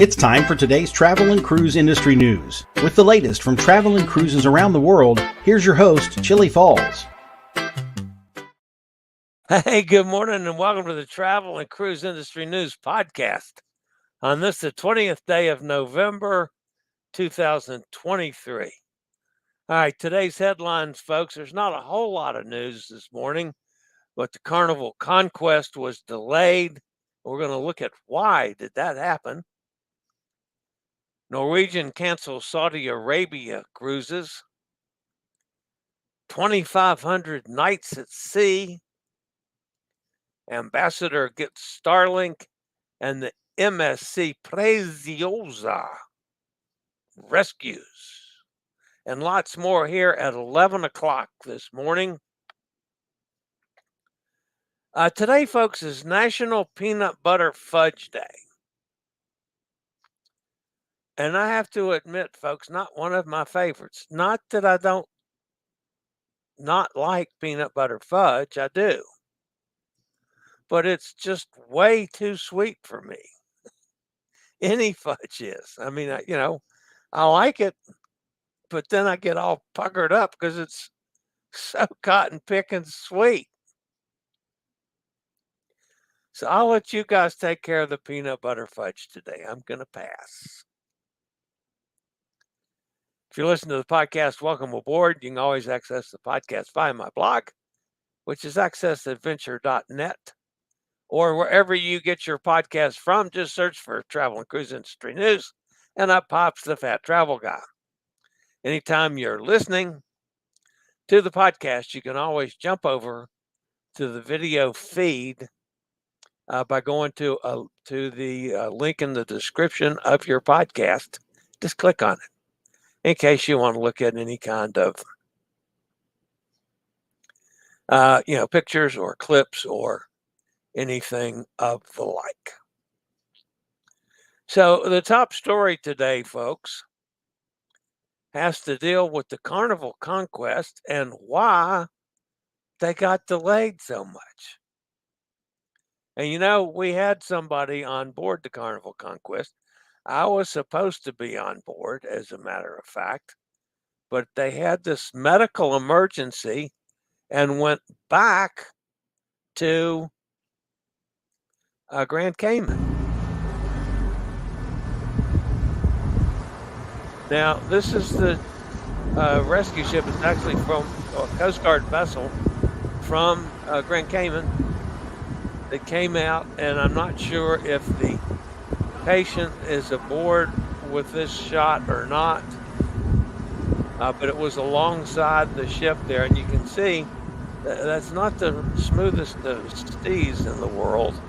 It's time for today's travel and cruise industry news. With the latest from travel and cruises around the world, here's your host, Chillie Falls. Hey, good morning and welcome to the Travel and Cruise Industry News Podcast. On this, the 20th day of November, 2023. All right, today's headlines, folks. There's not a whole lot of news this morning, but the Carnival Conquest was delayed. We're going to look at why did that happen. Norwegian cancels Saudi Arabia cruises. 2,500 nights at sea. Ambassador gets Starlink, and the MSC Preziosa rescues. And lots more here at 11 o'clock this morning. Today, folks, is National Peanut Butter Fudge Day. And I have to admit, folks, not one of my favorites. Not that I don't not like peanut butter fudge, I do. But it's just way too sweet for me. Any fudge is. I mean, I like it, but then I get all puckered up because it's so cotton picking sweet. So I'll let you guys take care of the peanut butter fudge today. I'm going to pass. If you listen to the podcast, welcome aboard. You can always access the podcast via my blog, which is accessadventure.net, or wherever you get your podcast from. Just search for Travel and Cruise Industry News, and up pops the Fat Travel Guy. Anytime you're listening to the podcast, you can always jump over to the video feed by going to the link in the description of your podcast. Just click on it in case you want to look at any kind of pictures or clips or anything of the like. So the top story today, folks, has to deal with the Carnival Conquest and why they got delayed so much. And we had somebody on board the Carnival Conquest. I was supposed to be on board, as a matter of fact, but they had this medical emergency and went back to Grand Cayman. Now, this is the rescue ship. It's actually from a Coast Guard vessel from Grand Cayman. They came out, and I'm not sure if the patient is aboard with this shot or not, but it was alongside the ship there, and you can see that's not the smoothest of seas in the world.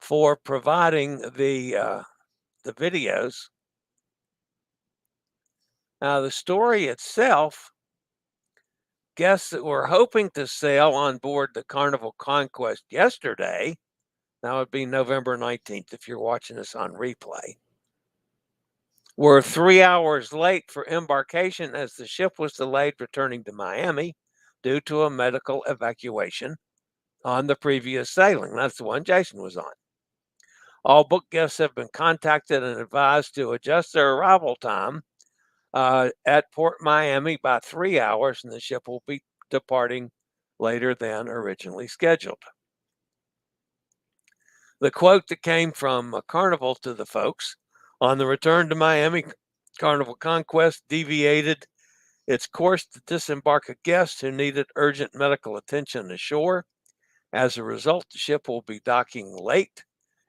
For providing the videos. Now, the story itself, guests that were hoping to sail on board the Carnival Conquest yesterday, that would be November 19th if you're watching this on replay, were 3 hours late for embarkation as the ship was delayed returning to Miami due to a medical evacuation on the previous sailing. That's the one Jason was on. All book guests have been contacted and advised to adjust their arrival time at Port Miami by 3 hours, and the ship will be departing later than originally scheduled. The quote that came from Carnival to the folks: on the return to Miami, Carnival Conquest deviated its course to disembark a guest who needed urgent medical attention ashore. As a result, the ship will be docking late,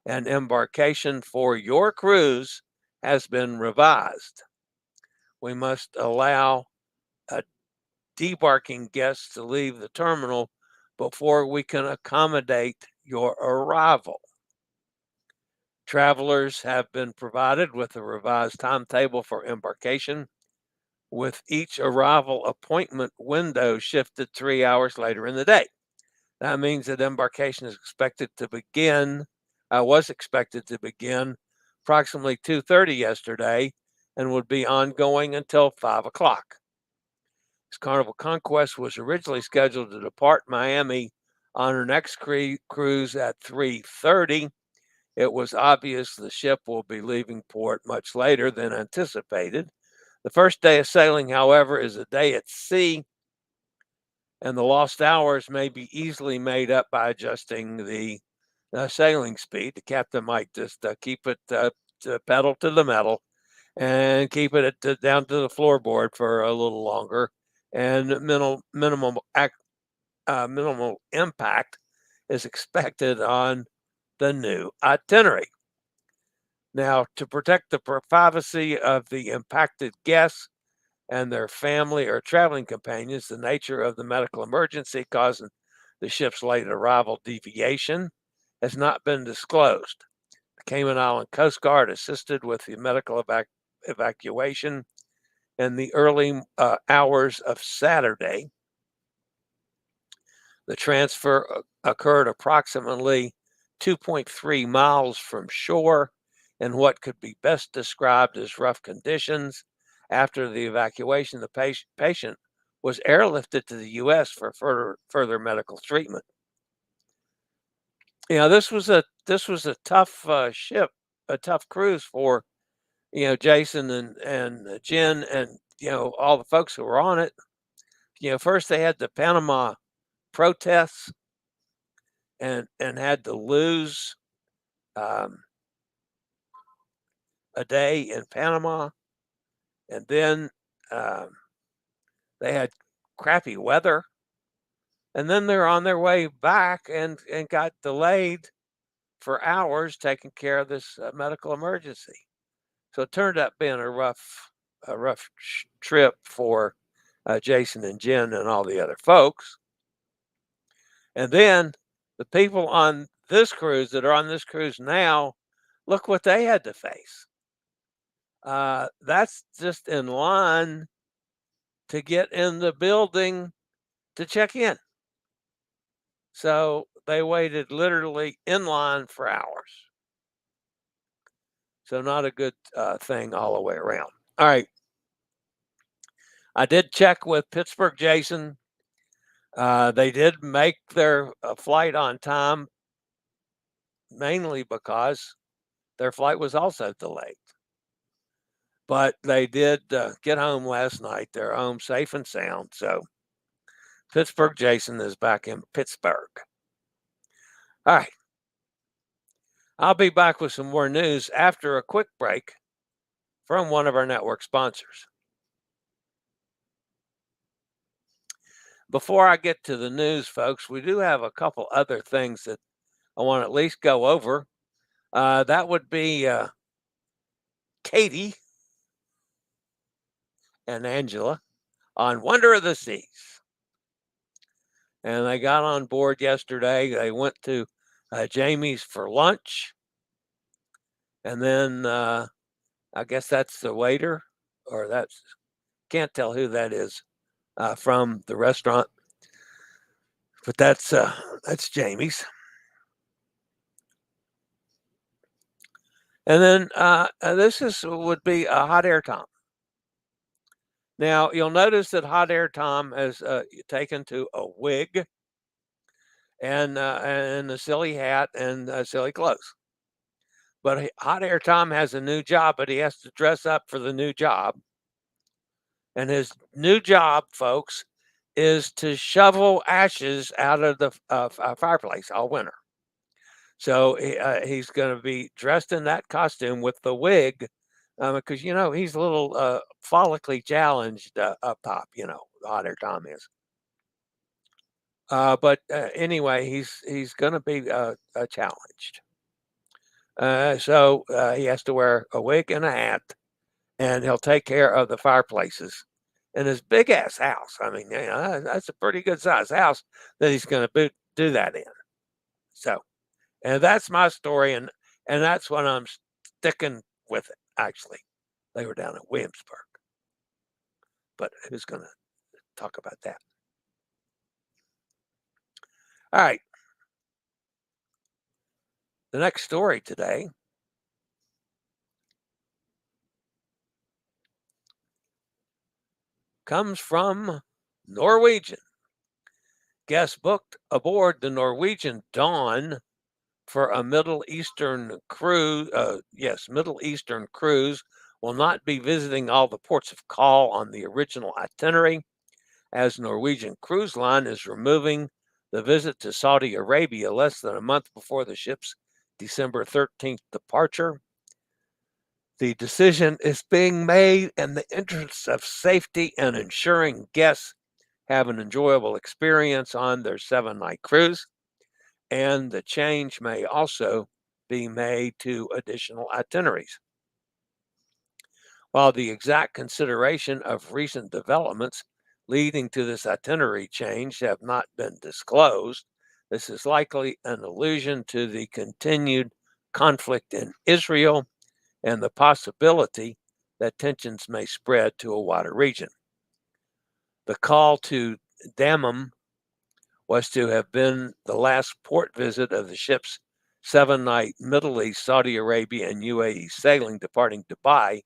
and embarkation for your cruise has been revised. We must allow debarking guests to leave the terminal before we can accommodate your arrival. Travelers have been provided with a revised timetable for embarkation, with each arrival appointment window shifted 3 hours later in the day. That means that embarkation was expected to begin approximately 2:30 yesterday and would be ongoing until 5 o'clock. As Carnival Conquest was originally scheduled to depart Miami on her next cruise at 3:30, it was obvious the ship will be leaving port much later than anticipated. The first day of sailing, however, is a day at sea, and the lost hours may be easily made up by adjusting the sailing speed. The captain might just keep it to pedal to the metal and keep it down to the floorboard for a little longer, and minimal impact is expected on the new itinerary. Now, to protect the privacy of the impacted guests and their family or traveling companions, the nature of the medical emergency causing the ship's late arrival deviation has not been disclosed. The Cayman Island Coast Guard assisted with the medical evacuation in the early hours of Saturday. The transfer occurred approximately 2.3 miles from shore in what could be best described as rough conditions. After the evacuation, the patient was airlifted to the U.S. for further medical treatment. This was a tough ship, a tough cruise for Jason and Jen and all the folks who were on it. First they had the Panama protests and had to lose a day in Panama, and then they had crappy weather, and then they're on their way back and got delayed for hours taking care of this medical emergency. So it turned out being a rough trip for Jason and Jen and all the other folks. And then the people on this cruise that are on this cruise now, look what they had to face. That's just in line to get in the building to check in. So they waited literally in line for hours. So not a good thing all the way around. All right. I did check with Pittsburgh Jason. They did make their flight on time, mainly because their flight was also delayed. But they did get home last night. They're home safe and sound. So Pittsburgh Jason is back in Pittsburgh. All right. I'll be back with some more news after a quick break from one of our network sponsors. Before I get to the news, folks, we do have a couple other things that I want to at least go over. That would be Katie and Angela on Wonder of the Seas. And they got on board yesterday. They went to Jamie's for lunch. And then I guess that's the waiter, or that's, can't tell who that is from the restaurant. But that's Jamie's. And then would be a Hot Air Tom. Now you'll notice that Hot Air Tom has taken to a wig and a silly hat and silly clothes. But Hot Air Tom has a new job, but he has to dress up for the new job. And his new job, folks, is to shovel ashes out of the fireplace all winter. So he's going to be dressed in that costume with the wig, because he's a little follically challenged up top. Hot Air Tom is. But anyway, he's going to be challenged. So he has to wear a wig and a hat, and he'll take care of the fireplaces in his big ass house. I mean, that's a pretty good size house that he's going to do that in. So, and that's my story, and that's what I'm sticking with it. Actually, they were down at Williamsburg, but who's going to talk about that? All right. The next story today comes from Norwegian. Guests booked aboard the Norwegian Dawn for a Middle Eastern cruise. Middle Eastern cruise will not be visiting all the ports of call on the original itinerary, as Norwegian Cruise Line is removing the visit to Saudi Arabia less than a month before the ship's December 13th departure. The decision is being made in the interest of safety and ensuring guests have an enjoyable experience on their 7-night cruise, and the change may also be made to additional itineraries. While the exact consideration of recent developments leading to this itinerary change have not been disclosed, this is likely an allusion to the continued conflict in Israel and the possibility that tensions may spread to a wider region. The call to Dammam was to have been the last port visit of the ship's 7-night Middle East, Saudi Arabia, and UAE sailing departing Dubai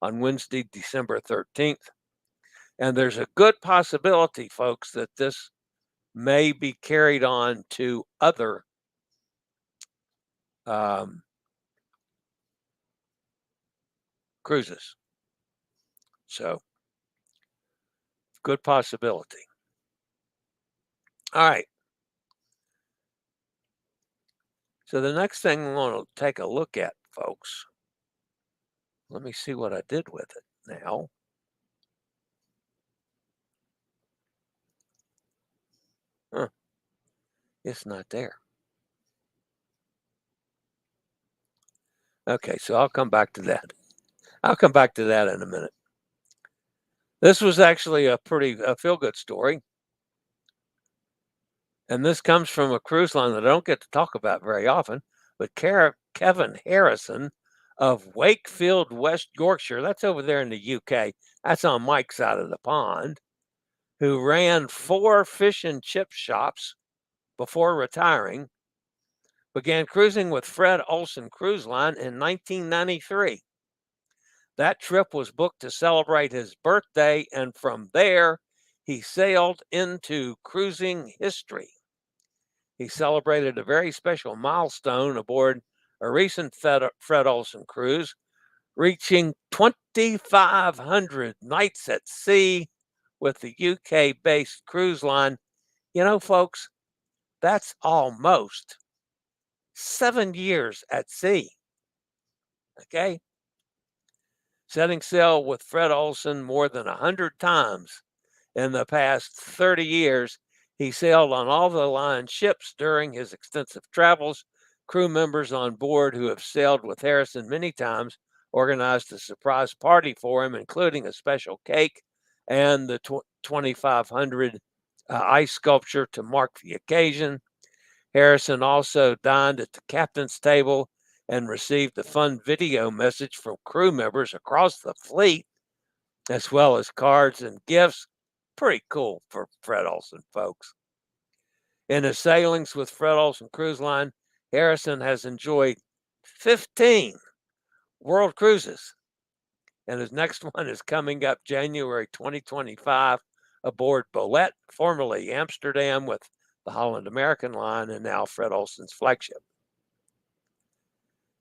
on Wednesday, December 13th. And there's a good possibility, folks, that this may be carried on to other cruises. So, good possibility. All right. So the next thing we want to take a look at, folks, let me see what I did with it now. Huh. It's not there. Okay, so I'll come back to that. I'll come back to that in a minute. This was actually a feel-good story. And this comes from a cruise line that I don't get to talk about very often, but Kevin Harrison of Wakefield, West Yorkshire, that's over there in the UK, that's on Mike's side of the pond, who ran 4 fish and chip shops before retiring, began cruising with Fred Olsen Cruise Line in 1993. That trip was booked to celebrate his birthday, and from there, he sailed into cruising history. He celebrated a very special milestone aboard a recent Fred Olsen cruise, reaching 2,500 nights at sea with the UK-based cruise line. You know, folks, that's almost 7 years at sea. Okay? Setting sail with Fred Olsen more than 100 times in the past 30 years, he sailed on all the line's ships during his extensive travels. Crew members on board who have sailed with Harrison many times organized a surprise party for him, including a special cake and the 2,500 ice sculpture to mark the occasion. Harrison also dined at the captain's table and received a fun video message from crew members across the fleet, as well as cards and gifts. Pretty cool for Fred Olsen, folks. In his sailings with Fred Olsen Cruise Line, Harrison has enjoyed 15 world cruises, and his next one is coming up January 2025 aboard Bolette, formerly Amsterdam, with the Holland American Line, and now Fred Olsen's flagship.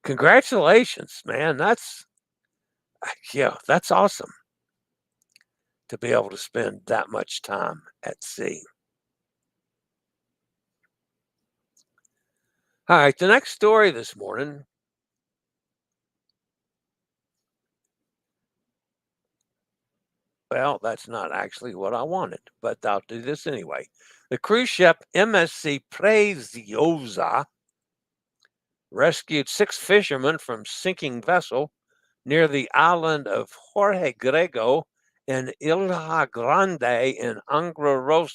Congratulations, man. That's awesome to be able to spend that much time at sea. All right, the next story this morning. Well, that's not actually what I wanted, but I'll do this anyway. The cruise ship MSC Preziosa rescued 6 fishermen from sinking vessel near the island of Jorge Grego in Ilha Grande in Angra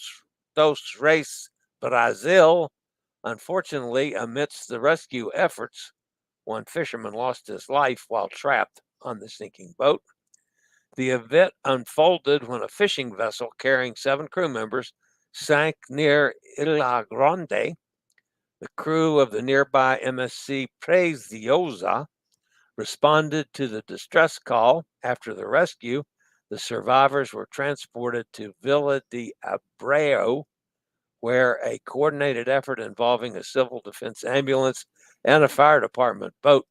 dos Reis, Brazil. Unfortunately, amidst the rescue efforts, one fisherman lost his life while trapped on the sinking boat. The event unfolded when a fishing vessel carrying 7 crew members sank near Isla Grande. The crew of the nearby MSC Preziosa responded to the distress call. After the rescue, the survivors were transported to Villa de Abreu, where a coordinated effort involving a civil defense ambulance and a fire department boat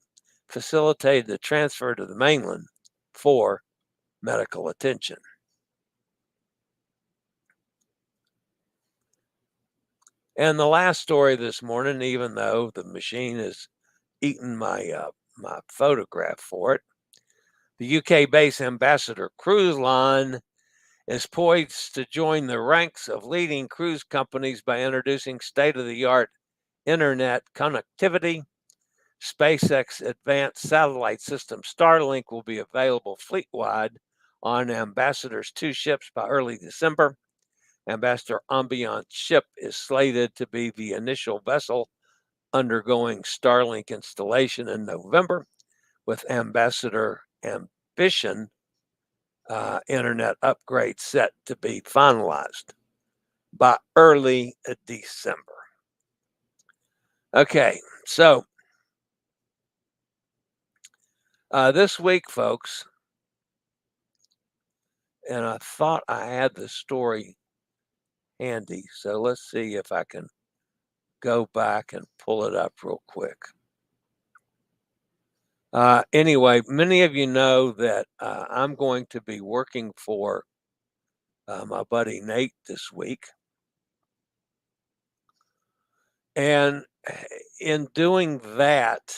facilitated the transfer to the mainland for medical attention. And the last story this morning, even though the machine has eaten my photograph for it, the UK-based Ambassador Cruise Line is poised to join the ranks of leading cruise companies by introducing state-of-the-art internet connectivity. SpaceX advanced satellite system Starlink will be available fleet-wide on Ambassador's 2 ships by early December. Ambassador Ambient ship is slated to be the initial vessel undergoing Starlink installation in November, with Ambassador Ambition internet upgrade set to be finalized by early December. Okay, so this week, folks, and I thought I had the story handy, so let's see if I can go back and pull it up real quick. Anyway, many of you know that I'm going to be working for my buddy Nate this week. And in doing that,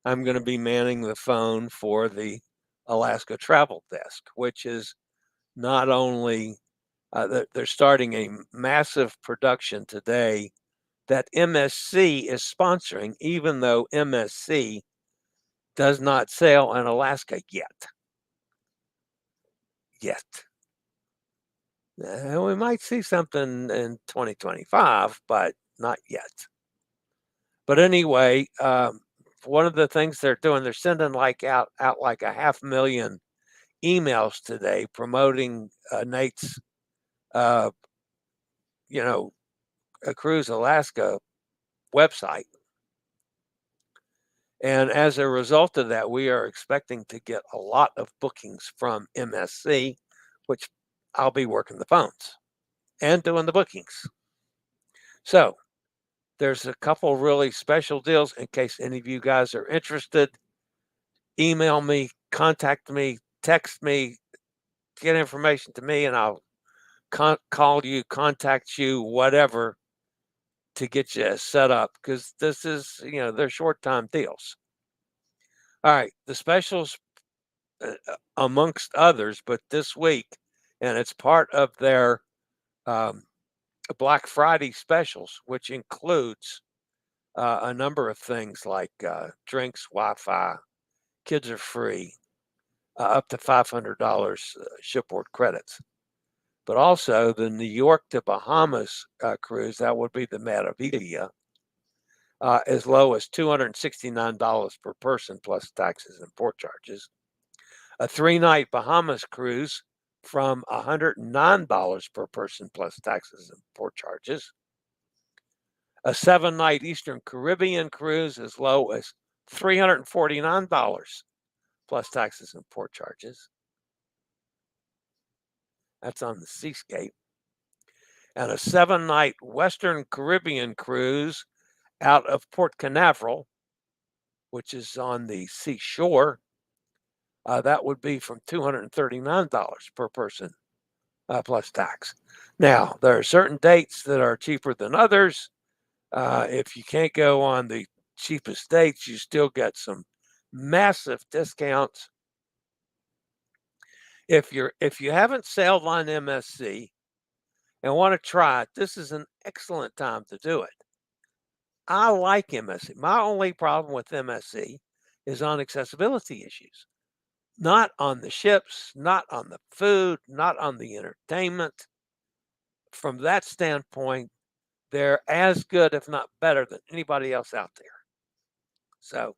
I'm going to be manning the phone for the Alaska Travel Desk, which is not only, they're starting a massive production today that MSC is sponsoring, even though MSC does not sail in Alaska yet. We might see something in 2025, but not yet. But anyway, one of the things they're doing, they're sending out like 500,000 emails today promoting Nate's, a Cruise Alaska website. And as a result of that, we are expecting to get a lot of bookings from MSC, which I'll be working the phones and doing the bookings. So there's a couple really special deals in case any of you guys are interested. Email me, contact me, text me, get information to me, and I'll call you, contact you, whatever, to get you set up, because this is, they're short-time deals. All right, the specials, amongst others, but this week, and it's part of their Black Friday specials, which includes a number of things like drinks, Wi-Fi, kids are free, up to $500 shipboard credits. But also the New York to Bahamas cruise, that would be the Meraviglia, as low as $269 per person plus taxes and port charges. A 3-night Bahamas cruise from $109 per person plus taxes and port charges. A 7-night Eastern Caribbean cruise as low as $349 plus taxes and port charges. That's on the Seascape. And a 7-night Western Caribbean cruise out of Port Canaveral, which is on the seashore, that would be from $239 per person plus tax. Now, there are certain dates that are cheaper than others. If you can't go on the cheapest dates, you still get some massive discounts. If you haven't sailed on MSC and want to try it, this is an excellent time to do it. I like MSC. My only problem with MSC is on accessibility issues. Not on the ships, not on the food, not on the entertainment. From that standpoint, they're as good, if not better, than anybody else out there. So,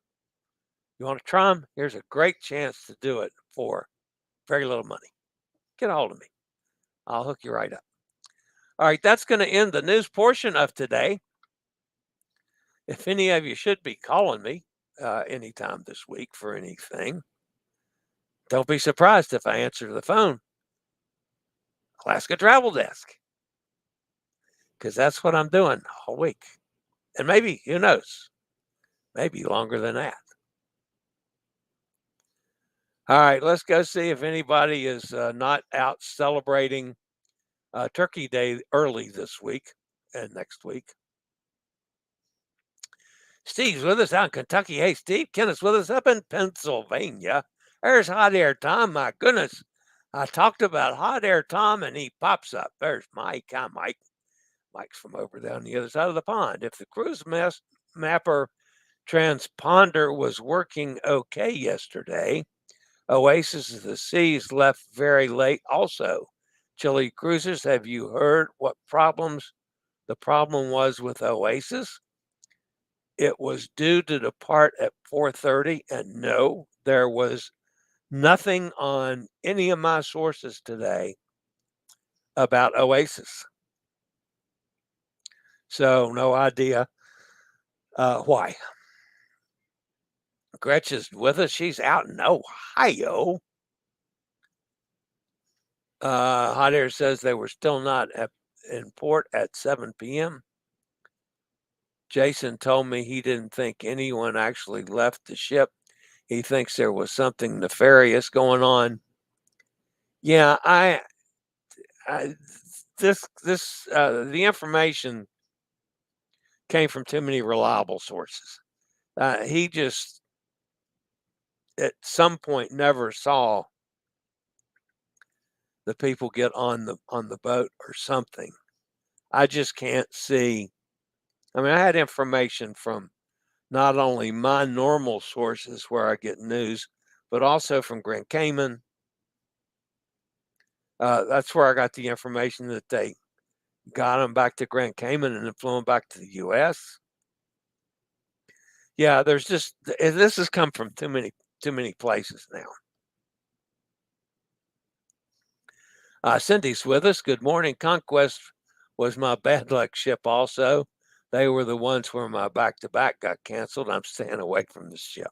you want to try them? Here's a great chance to do it for very little money. Get a hold of me. I'll hook you right up. All right, that's going to end the news portion of today. If any of you should be calling me anytime this week for anything, don't be surprised if I answer the phone. Alaska Travel Desk. Because that's what I'm doing all week. And maybe, who knows, maybe longer than that. All right, let's go see if anybody is not out celebrating Turkey Day early this week and next week. Steve's with us out in Kentucky. Hey, Steve, Kenneth's with us up in Pennsylvania. There's Hot Air Tom. My goodness. I talked about Hot Air Tom and he pops up. There's Mike. Hi, Mike. Mike's from over there on the other side of the pond. If the cruise mapper transponder was working okay yesterday, Oasis of the Seas left very late also. Chillie Cruisers, have you heard what the problem was with Oasis? It was due to depart at 4:30, and no, there was nothing on any of my sources today about Oasis. So no idea why. Gretchen's with us. She's out in Ohio. Hot Air says they were still not in port at 7 p.m. Jason told me he didn't think anyone actually left the ship. He thinks there was something nefarious going on. Yeah, the information came from too many reliable sources. He just at some point never saw the people get on the boat or something. I just can't see. I mean, I had information from not only my normal sources where I get news, but also from Grand Cayman. That's where I got the information that they got them back to Grand Cayman and then flew them back to the U.S. Yeah, there's just this has come from too many places now. Cindy's with us. Good morning. Conquest was my bad luck ship also. They were the ones where my back-to-back got canceled. I'm staying away from the ship.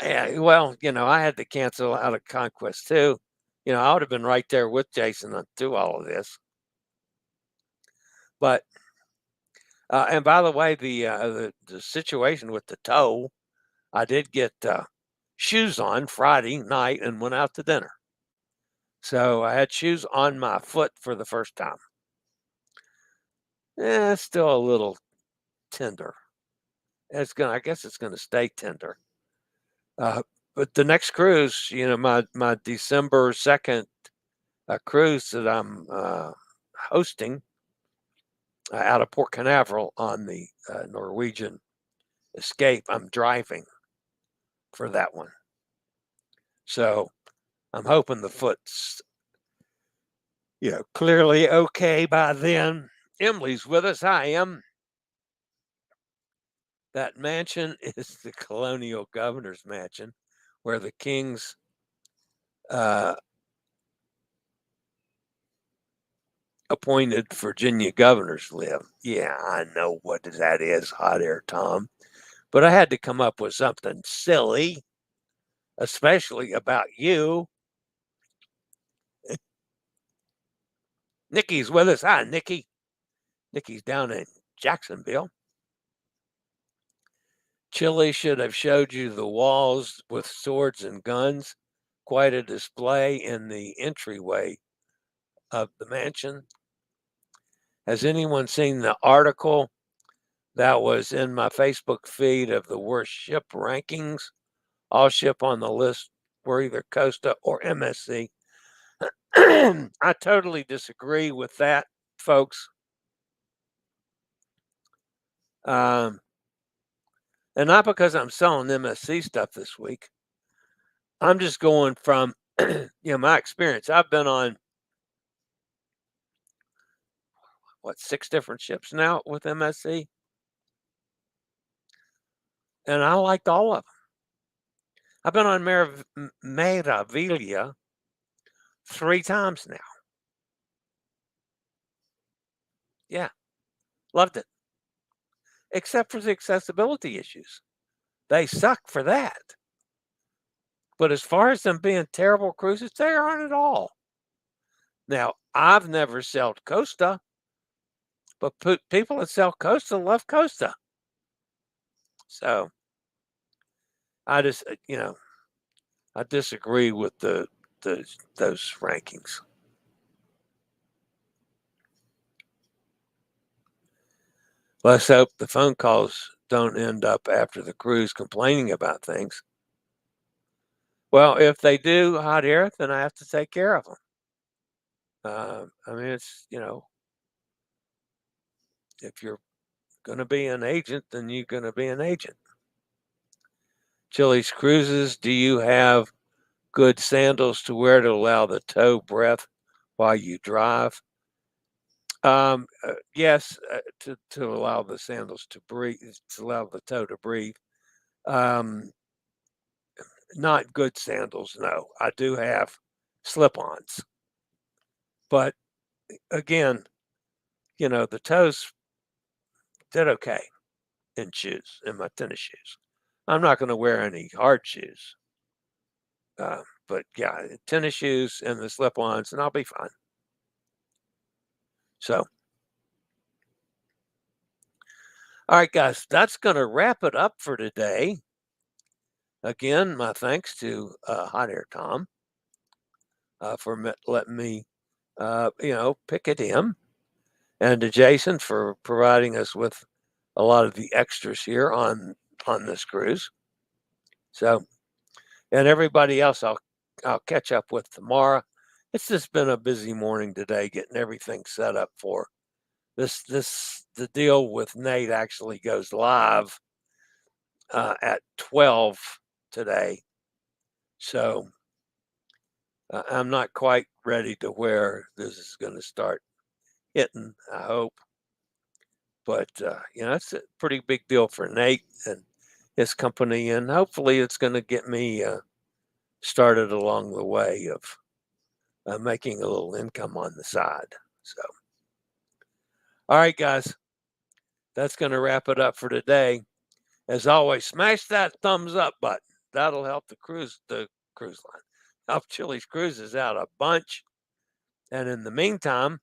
Yeah, well, I had to cancel out of Conquest too. I would have been right there with Jason through all of this. But and by the way, the situation with the tow, I did get shoes on Friday night and went out to dinner. So I had shoes on my foot for the first time. It's still a little tender. I guess it's gonna stay tender. But the next cruise, my December 2nd cruise that I'm hosting out of Port Canaveral on the Norwegian Escape, I'm driving for that one. So I'm hoping the foot's clearly okay by then. Emily's with us. Hi, Em. That mansion is the colonial governor's mansion where the kings appointed Virginia governors live. Yeah, I know what that is, Hot Air Tom. But I had to come up with something silly, especially about you. Nikki's with us. Hi, Nikki. Nikki's down in Jacksonville. Chillie should have showed you the walls with swords and guns. Quite a display in the entryway of the mansion. Has anyone seen the article that was in my Facebook feed of the worst ship rankings? All ship on the list were either Costa or MSC. I totally disagree with that, folks. And not because I'm selling MSC stuff this week. I'm just going from my experience. I've been on 6 different ships now with MSC, and I liked all of them. I've been on Meraviglia 3 times now. Yeah, loved it. Except for the accessibility issues. They suck for that. But as far as them being terrible cruises, they aren't at all. Now, I've never sailed Costa, but people that sail Costa love Costa. So I just, I disagree with those rankings. Let's hope the phone calls don't end up after the cruise complaining about things. Well, if they do, hot air, then I have to take care of them. I mean, it's, if you're going to be an agent, then you're going to be an agent. Chillie's Cruises, do you have good sandals to wear to allow the toe breath while you drive? Yes, to allow the sandals to breathe, to allow the toe to breathe. Not good sandals, no. I do have slip-ons, but again, the toes did okay in shoes, in my tennis shoes. I'm not going to wear any hard shoes, but yeah, tennis shoes and the slip-ons, and I'll be fine. So, all right, guys, that's going to wrap it up for today. Again, my thanks to Hot Air Tom for letting me, pick at him, and to Jason for providing us with a lot of the extras here on this cruise. So, and everybody else, I'll catch up with tomorrow. It's just been a busy morning today, getting everything set up for this. The deal with Nate actually goes live at 12 today, so I'm not quite ready to where this is going to start hitting, I hope. But, it's a pretty big deal for Nate and his company, and hopefully it's going to get me started along the way of making a little income on the side. So, all right, guys, that's going to wrap it up for today. As always, smash that thumbs up button. That'll help the cruise line, help Chillie's Cruises out a bunch. And in the meantime,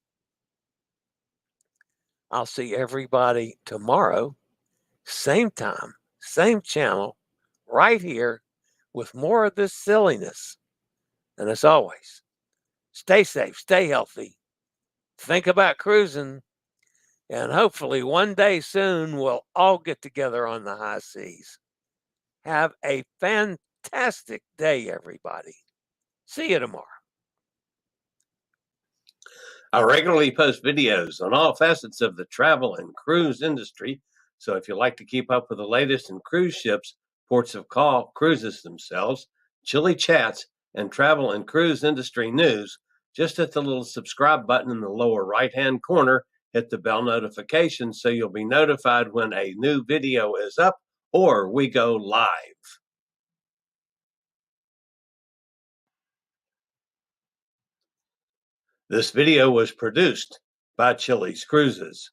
I'll see everybody tomorrow, same time, same channel, right here with more of this silliness. And as always, stay safe, stay healthy, think about cruising, and hopefully one day soon we'll all get together on the high seas. Have a fantastic day, everybody. See you tomorrow. I regularly post videos on all facets of the travel and cruise industry. So if you like to keep up with the latest in cruise ships, ports of call, cruises themselves, Chillie chats, and travel and cruise industry news, just hit the little subscribe button in the lower right-hand corner, hit the bell notification so you'll be notified when a new video is up or we go live. This video was produced by Chillie's Cruises.